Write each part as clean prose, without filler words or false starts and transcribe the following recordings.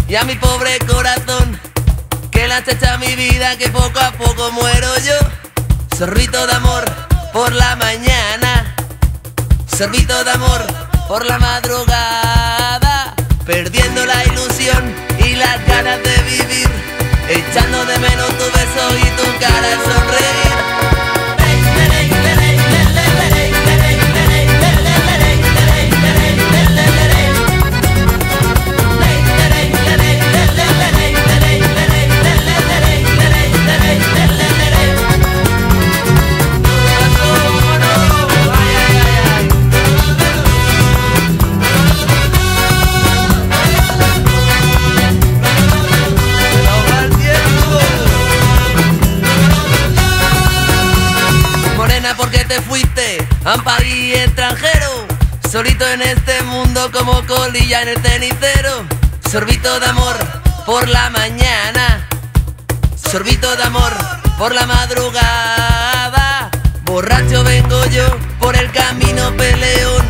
Y a mi pobre corazón, que la chacha mi vida, que poco a poco muero yo. Sorbito de amor por la mañana, sorbito de amor por la madrugada, perdiendo la ilusión y las ganas de vivir, echando de menos tu beso y tu cara al sonreír. Porque te fuiste a un país extranjero, solito en este mundo como colilla en el cenicero. Sorbito de amor por la mañana, sorbito de amor por la madrugada. Borracho vengo yo por el camino peleón,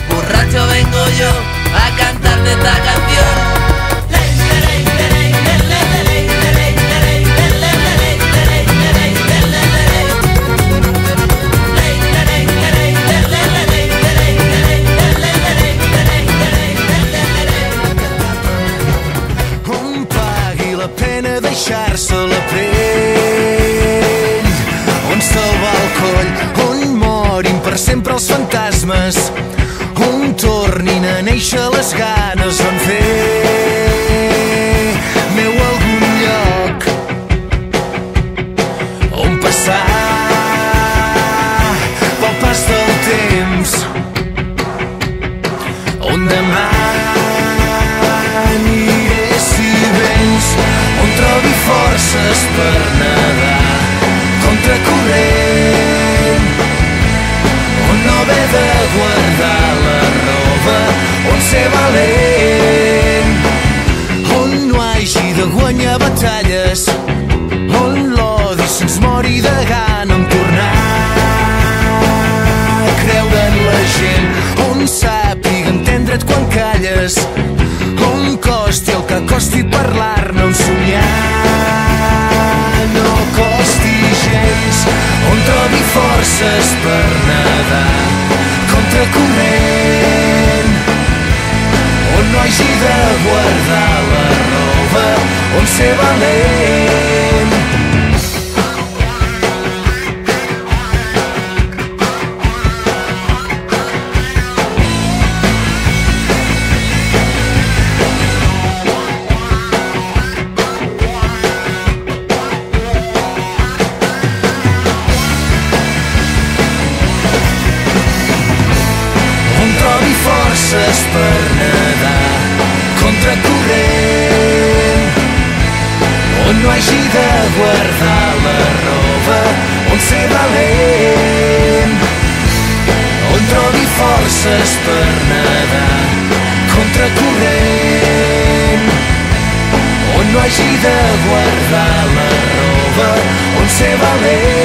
borracho vengo yo a cantarte esta canción. Deixar-se la pell, on salva el coll, on morin per sempre els fantasmes, on tornin a néixer les ganes, on fer meu algun lloc on passar pel pas del temps, on demà aniré si vens, on trobi forces per nedar contra corrent, on no haver de guardar la roba, on ser valent, on no hagi de guanyar batalles, on l'odi se'ns mori de gana, on tornar a creure en la gent, on sàpiga entendre't quan calles, on costi el que costi parlar-ne, on somiar no costi gens, on trobi forces per nedar contra corrent, on no hagi de guardar la roba, on ser valent. Forces per nedar contra corrent, on no hagi de guardar la roba, on ser valent, on trobi forces per nedar contra corrent, on no hagi de guardar la roba, on ser valent.